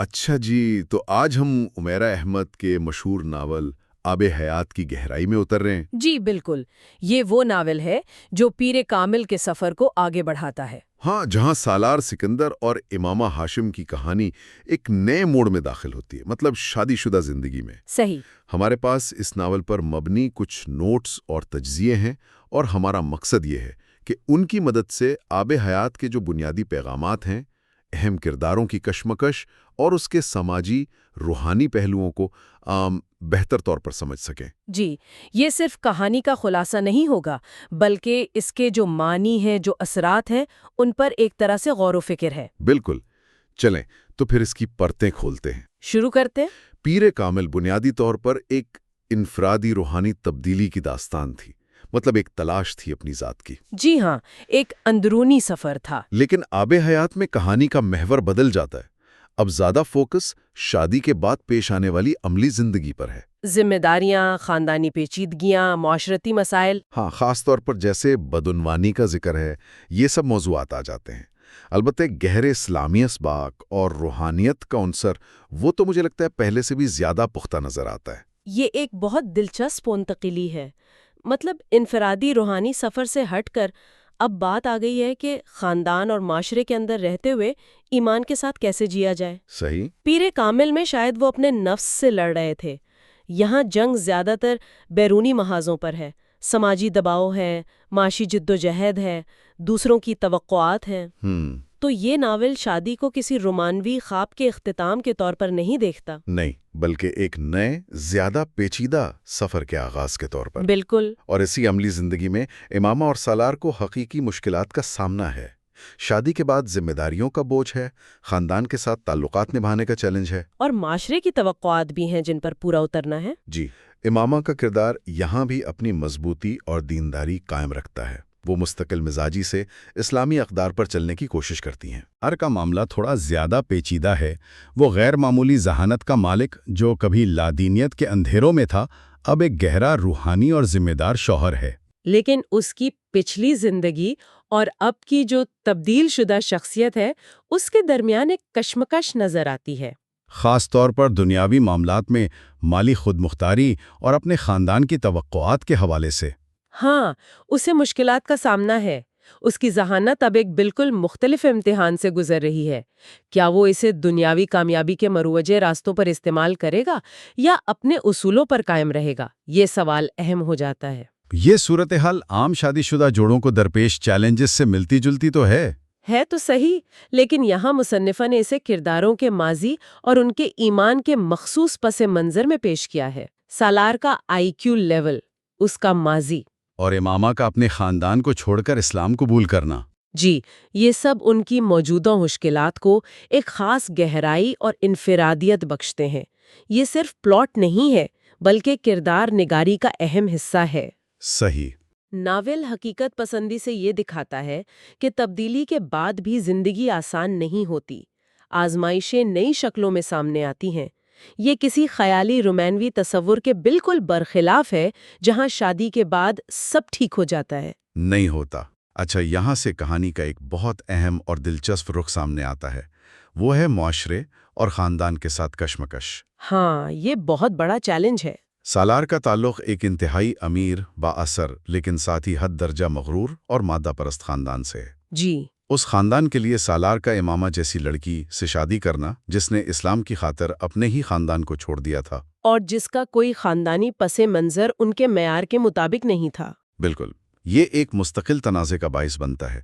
اچھا جی، تو آج ہم عمیرہ احمد کے مشہور ناول آب حیات کی گہرائی میں اتر رہے ہیں۔ جی بالکل، یہ وہ ناول ہے جو پیر کامل کے سفر کو آگے بڑھاتا ہے۔ ہاں، جہاں سالار سکندر اور امامہ ہاشم کی کہانی ایک نئے موڑ میں داخل ہوتی ہے، مطلب شادی شدہ زندگی میں۔ صحیح۔ ہمارے پاس اس ناول پر مبنی کچھ نوٹس اور تجزیے ہیں، اور ہمارا مقصد یہ ہے کہ ان کی مدد سے آب حیات کے جو بنیادی پیغامات ہیں، اہم کرداروں کی کشمکش اور اس کے سماجی روحانی پہلوؤں کو بہتر طور پر سمجھ سکیں۔ جی، یہ صرف کہانی کا خلاصہ نہیں ہوگا، بلکہ اس کے جو معنی ہیں، جو اثرات ہیں، ان پر ایک طرح سے غور و فکر ہے۔ بالکل۔ چلیں تو پھر اس کی پرتیں کھولتے ہیں۔ شروع کرتے ہیں۔ پیر کامل بنیادی طور پر ایک انفرادی روحانی تبدیلی کی داستان تھی، مطلب ایک تلاش تھی اپنی ذات کی۔ جی ہاں، ایک اندرونی سفر تھا۔ لیکن آب حیات میں کہانی کا محور بدل جاتا ہے۔ اب زیادہ فوکس شادی کے بعد پیش آنے والی عملی زندگی پر ہے۔ ذمہ داریاں، خاندانی پیچیدگیاں، معاشرتی مسائل۔ ہاں، خاص طور پر جیسے بدعنوانی کا ذکر ہے، یہ سب موضوعات آ جاتے ہیں۔ البتہ گہرے اسلامی اسباق اور روحانیت کا عنصر وہ تو مجھے لگتا ہے پہلے سے بھی زیادہ پختہ نظر آتا ہے۔ یہ ایک بہت دلچسپ منتقلی ہے۔ مطلب انفرادی روحانی سفر سے ہٹ کر اب بات آ گئی ہے کہ خاندان اور معاشرے کے اندر رہتے ہوئے ایمان کے ساتھ کیسے جیا جائے۔ صحیح۔ پیر کامل میں شاید وہ اپنے نفس سے لڑ رہے تھے۔ یہاں جنگ زیادہ تر بیرونی محاذوں پر ہے، سماجی دباؤ ہے، معاشی جدوجہد ہے، دوسروں کی توقعات ہیں۔ تو یہ ناول شادی کو کسی رومانوی خواب کے اختتام کے طور پر نہیں دیکھتا۔ نہیں، بلکہ ایک نئے، زیادہ پیچیدہ سفر کے آغاز کے طور پر۔ بالکل۔ اور اسی عملی زندگی میں امامہ اور سالار کو حقیقی مشکلات کا سامنا ہے۔ شادی کے بعد ذمہ داریوں کا بوجھ ہے، خاندان کے ساتھ تعلقات نبھانے کا چیلنج ہے، اور معاشرے کی توقعات بھی ہیں جن پر پورا اترنا ہے۔ جی۔ امامہ کا کردار یہاں بھی اپنی مضبوطی اور دینداری قائم رکھتا ہے۔ وہ مستقل مزاجی سے اسلامی اقدار پر چلنے کی کوشش کرتی ہیں۔ ہر کا معاملہ تھوڑا زیادہ پیچیدہ ہے۔ وہ غیر معمولی ذہانت کا مالک جو کبھی لادینیت کے اندھیروں میں تھا، اب ایک گہرا روحانی اور ذمہ دار شوہر ہے۔ لیکن اس کی پچھلی زندگی اور اب کی جو تبدیل شدہ شخصیت ہے، اس کے درمیان ایک کشمکش نظر آتی ہے۔ خاص طور پر دنیاوی معاملات میں مالی خود مختاری اور اپنے خاندان کی توقعات کے حوالے سے۔ ہاں، اسے مشکلات کا سامنا ہے۔ اس کی ذہانت اب ایک بالکل مختلف امتحان سے گزر رہی ہے۔ کیا وہ اسے دنیاوی کامیابی کے مروجے راستوں پر استعمال کرے گا یا اپنے اصولوں پر قائم رہے گا؟ یہ سوال اہم ہو جاتا ہے۔ یہ صورتحال عام شادی شدہ جوڑوں کو درپیش چیلنجز سے ملتی جلتی تو ہے تو صحیح، لیکن یہاں مصنفہ نے اسے کرداروں کے ماضی اور ان کے ایمان کے مخصوص پس منظر میں پیش کیا ہے۔ سالار کا IQ لیول، اس کا ماضی، اور امامہ کا اپنے خاندان کو چھوڑ کر اسلام قبول کرنا۔ جی، یہ سب ان کی موجودہ مشکلات کو ایک خاص گہرائی اور انفرادیت بخشتے ہیں۔ یہ صرف پلاٹ نہیں ہے، بلکہ کردار نگاری کا اہم حصہ ہے۔ صحیح۔ ناول حقیقت پسندی سے یہ دکھاتا ہے کہ تبدیلی کے بعد بھی زندگی آسان نہیں ہوتی۔ آزمائشیں نئی شکلوں میں سامنے آتی ہیں۔ یہ کسی خیالی رومانوی تصور کے بالکل برخلاف ہے، جہاں شادی کے بعد سب ٹھیک ہو جاتا ہے۔ نہیں ہوتا۔ اچھا، یہاں سے کہانی کا ایک بہت اہم اور دلچسپ رخ سامنے آتا ہے۔ وہ ہے معاشرے اور خاندان کے ساتھ کشمکش۔ ہاں، یہ بہت بڑا چیلنج ہے۔ سالار کا تعلق ایک انتہائی امیر، با اثر لیکن ساتھ ہی حد درجہ مغرور اور مادہ پرست خاندان سے ہے۔ جی۔ اس خاندان کے لیے سالار کا امامہ جیسی لڑکی سے شادی کرنا، جس نے اسلام کی خاطر اپنے ہی خاندان کو چھوڑ دیا تھا، اور جس کا کوئی خاندانی پس منظر ان کے معیار کے مطابق نہیں تھا۔ بالکل، یہ ایک مستقل تنازع کا باعث بنتا ہے۔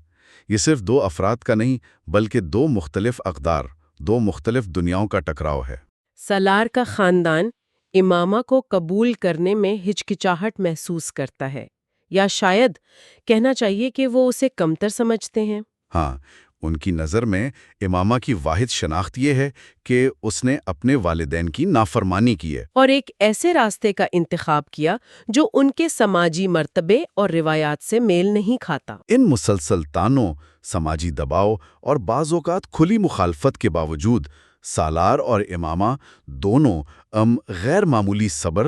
یہ صرف دو افراد کا نہیں، بلکہ دو مختلف اقدار، دو مختلف دنیاؤں کا ٹکراؤ ہے۔ سالار کا خاندان امامہ کو قبول کرنے میں ہچکچاہٹ محسوس کرتا ہے، یا شاید کہنا چاہیے کہ وہ اسے کمتر سمجھتے ہیں۔ ہاں، ان کی نظر میں امامہ کی واحد شناخت یہ ہے کہ اس نے اپنے والدین کی نافرمانی کی ہے اور ایک ایسے راستے کا انتخاب کیا جو ان کے سماجی مرتبے اور روایات سے میل نہیں کھاتا۔ ان مسلسل تانوں، سماجی دباؤ اور بعض اوقات کھلی مخالفت کے باوجود سالار اور امامہ دونوں غیر معمولی صبر،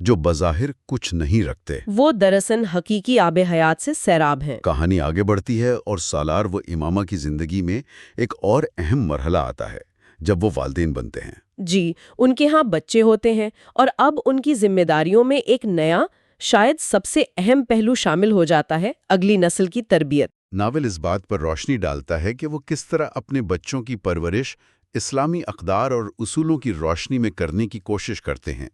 جو بظاہر کچھ نہیں رکھتے۔ وہ دراصل حقیقی آب حیات سے سیراب ہیں۔ کہانی آگے بڑھتی ہے اور سالار و امامہ کی زندگی میں ایک اور اہم مرحلہ آتا ہے جب وہ والدین بنتے ہیں۔ جی، ان کے ہاں بچے ہوتے ہیں اور اب ان کی ذمہ داریوں میں ایک نیا، شاید سب سے اہم پہلو شامل ہو جاتا ہے: اگلی نسل کی تربیت۔ ناول اس بات پر روشنی ڈالتا ہے کہ وہ کس طرح اپنے بچوں کی پرورش اسلامی اقدار اور اصولوں کی روشنی میں کرنے کی کوشش کرتے ہیں۔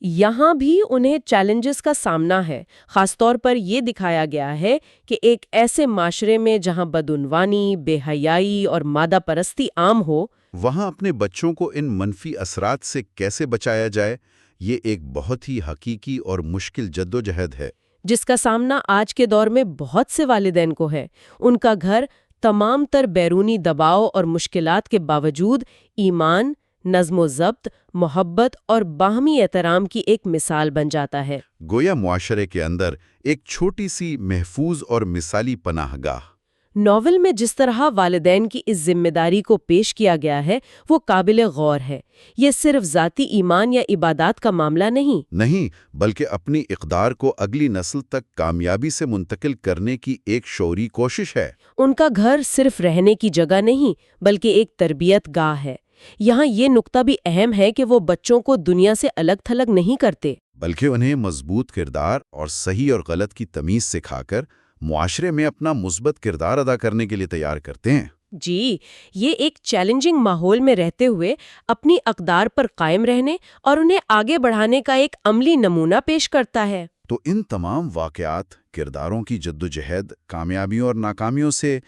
یہاں بھی انہیں چیلنجز کا سامنا ہے۔ خاص طور پر یہ دکھایا گیا ہے کہ ایک ایسے معاشرے میں جہاں بدعنوانی، بے حیائی اور مادہ پرستی عام ہو، وہاں اپنے بچوں کو ان منفی اثرات سے کیسے بچایا جائے، یہ ایک بہت ہی حقیقی اور مشکل جدوجہد ہے۔ جس کا سامنا آج کے دور میں بہت سے والدین کو ہے۔ ان کا گھر تمام تر بیرونی دباؤ اور مشکلات کے باوجود ایمان، نظم و ضبط، محبت اور باہمی احترام کی ایک مثال بن جاتا ہے۔ گویا معاشرے کے اندر ایک چھوٹی سی محفوظ اور مثالی پناہ گاہ۔ ناول میں جس طرح والدین کی اس ذمہ داری کو پیش کیا گیا ہے وہ قابل غور ہے۔ یہ صرف ذاتی ایمان یا عبادات کا معاملہ نہیں، بلکہ اپنی اقدار کو اگلی نسل تک کامیابی سے منتقل کرنے کی ایک شعوری کوشش ہے۔ ان کا گھر صرف رہنے کی جگہ نہیں بلکہ ایک تربیت گاہ ہے۔ یہاں یہ نقطہ بھی اہم ہے کہ وہ بچوں کو دنیا سے الگ تھلگ نہیں کرتے، بلکہ انہیں مضبوط کردار اور صحیح اور غلط کی تمیز سکھا کر معاشرے میں اپنا مثبت کردار ادا کرنے کے لیے تیار کرتے ہیں۔ جی، یہ ایک چیلنجنگ ماحول میں رہتے ہوئے اپنی اقدار پر قائم رہنے اور انہیں آگے بڑھانے کا ایک عملی نمونہ پیش کرتا ہے۔ تو ان تمام واقعات، کرداروں کی جدوجہد، کامیابیوں اور ناکامیوں سے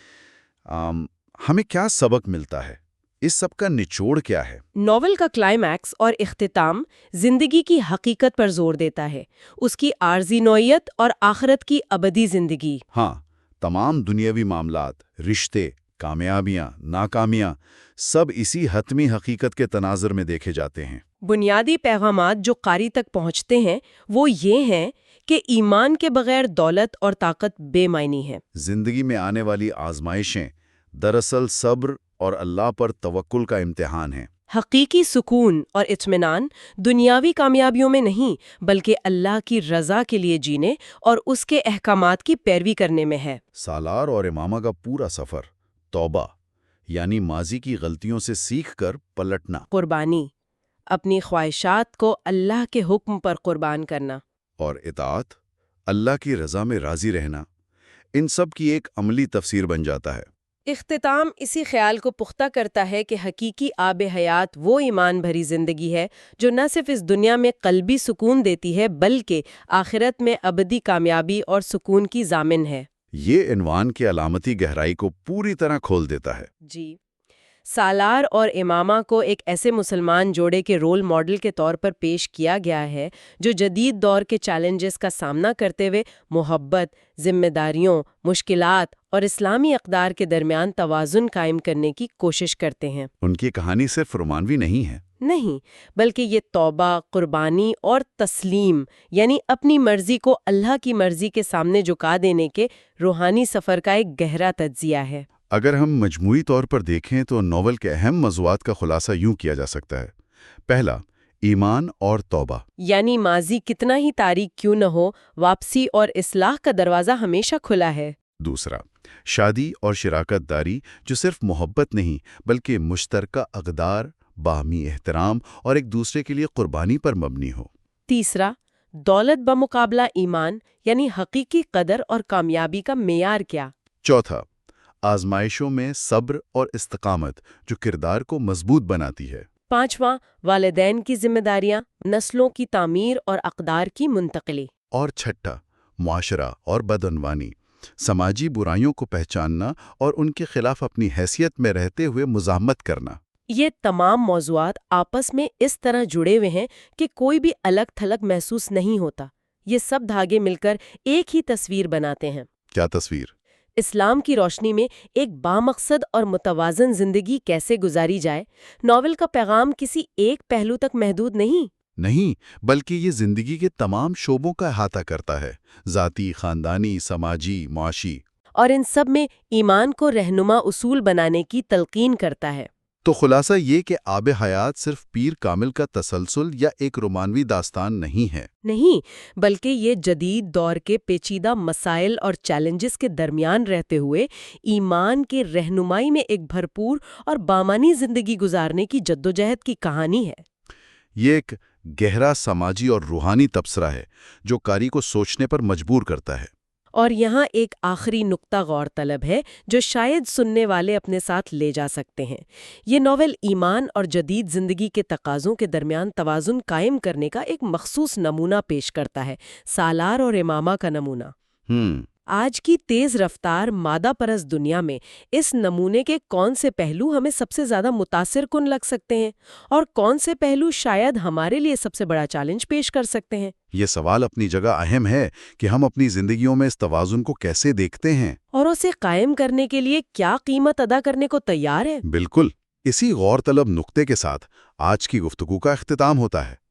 ہمیں کیا سبق ملتا ہے؟ اس سب کا نچوڑ کیا ہے؟ ناول کا کلائمیکس اور اختتام زندگی کی حقیقت پر زور دیتا ہے، اس کی عارضی نوعیت اور آخرت کی ابدی زندگی۔ ہاں، تمام دنیاوی معاملات، رشتے، کامیابیاں، ناکامیاں، سب اسی حتمی حقیقت کے تناظر میں دیکھے جاتے ہیں۔ بنیادی پیغامات جو قاری تک پہنچتے ہیں وہ یہ ہیں کہ ایمان کے بغیر دولت اور طاقت بے معنی ہے۔ زندگی میں آنے والی آزمائشیں دراصل صبر اور اللہ پر توکل کا امتحان ہیں۔ حقیقی سکون اور اطمینان دنیاوی کامیابیوں میں نہیں بلکہ اللہ کی رضا کے لیے جینے اور اس کے احکامات کی پیروی کرنے میں ہے۔ سالار اور امامہ کا پورا سفر توبہ، یعنی ماضی کی غلطیوں سے سیکھ کر پلٹنا، قربانی، اپنی خواہشات کو اللہ کے حکم پر قربان کرنا، اور اطاعت، اللہ کی رضا میں راضی رہنا، ان سب کی ایک عملی تفسیر بن جاتا ہے۔ اختتام اسی خیال کو پختہ کرتا ہے کہ حقیقی آب حیات وہ ایمان بھری زندگی ہے جو نہ صرف اس دنیا میں قلبی سکون دیتی ہے بلکہ آخرت میں ابدی کامیابی اور سکون کی ضامن ہے۔ یہ عنوان کی علامتی گہرائی کو پوری طرح کھول دیتا ہے۔ جی، سالار اور امامہ کو ایک ایسے مسلمان جوڑے کے رول ماڈل کے طور پر پیش کیا گیا ہے جو جدید دور کے چیلنجز کا سامنا کرتے ہوئے محبت، ذمہ داریوں، مشکلات اور اسلامی اقدار کے درمیان توازن قائم کرنے کی کوشش کرتے ہیں۔ ان کی کہانی صرف رومانوی نہیں ہے، نہیں، بلکہ یہ توبہ، قربانی اور تسلیم، یعنی اپنی مرضی کو اللہ کی مرضی کے سامنے جھکا دینے کے روحانی سفر کا ایک گہرا تجزیہ ہے۔ اگر ہم مجموعی طور پر دیکھیں تو ناول کے اہم موضوعات کا خلاصہ یوں کیا جا سکتا ہے۔ پہلا، ایمان اور توبہ، یعنی ماضی کتنا ہی تاریک کیوں نہ ہو، واپسی اور اصلاح کا دروازہ ہمیشہ کھلا ہے۔ دوسرا، شادی اور شراکت داری جو صرف محبت نہیں بلکہ مشترکہ اقدار، باہمی احترام اور ایک دوسرے کے لیے قربانی پر مبنی ہو۔ تیسرا، دولت بمقابلہ ایمان، یعنی حقیقی قدر اور کامیابی کا معیار کیا۔ چوتھا، آزمائشوں میں صبر اور استقامت جو کردار کو مضبوط بناتی ہے۔ پانچواں، والدین کی ذمہ داریاں، نسلوں کی تعمیر اور اقدار کی منتقلی۔ اور چھٹا، معاشرہ اور بدعنوانی، سماجی برائیوں کو پہچاننا اور ان کے خلاف اپنی حیثیت میں رہتے ہوئے مزاحمت کرنا۔ یہ تمام موضوعات آپس میں اس طرح جڑے ہوئے ہیں کہ کوئی بھی الگ تھلگ محسوس نہیں ہوتا۔ یہ سب دھاگے مل کر ایک ہی تصویر بناتے ہیں۔ کیا تصویر؟ اسلام کی روشنی میں ایک بامقصد اور متوازن زندگی کیسے گزاری جائے۔ ناول کا پیغام کسی ایک پہلو تک محدود نہیں، بلکہ یہ زندگی کے تمام شعبوں کا احاطہ کرتا ہے، ذاتی، خاندانی، سماجی، معاشی، اور ان سب میں ایمان کو رہنما اصول بنانے کی تلقین کرتا ہے۔ تو خلاصہ یہ کہ آب حیات صرف پیر کامل کا تسلسل یا ایک رومانوی داستان نہیں ہے۔ نہیں، بلکہ یہ جدید دور کے پیچیدہ مسائل اور چیلنجز کے درمیان رہتے ہوئے ایمان کے رہنمائی میں ایک بھرپور اور بامانی زندگی گزارنے کی جدوجہد کی کہانی ہے۔ یہ ایک گہرا سماجی اور روحانی تبصرہ ہے جو قاری کو سوچنے پر مجبور کرتا ہے۔ اور یہاں ایک آخری نقطہ غور طلب ہے جو شاید سننے والے اپنے ساتھ لے جا سکتے ہیں۔ یہ ناول ایمان اور جدید زندگی کے تقاضوں کے درمیان توازن قائم کرنے کا ایک مخصوص نمونہ پیش کرتا ہے، سالار اور امامہ کا نمونہ۔ آج کی تیز رفتار مادہ پرست دنیا میں اس نمونے کے کون سے پہلو ہمیں سب سے زیادہ متاثر کن لگ سکتے ہیں اور کون سے پہلو شاید ہمارے لیے سب سے بڑا چیلنج پیش کر سکتے ہیں؟ یہ سوال اپنی جگہ اہم ہے کہ ہم اپنی زندگیوں میں اس توازن کو کیسے دیکھتے ہیں اور اسے قائم کرنے کے لیے کیا قیمت ادا کرنے کو تیار ہے؟ بالکل، اسی غور طلب نقطے کے ساتھ آج کی گفتگو کا اختتام ہوتا ہے۔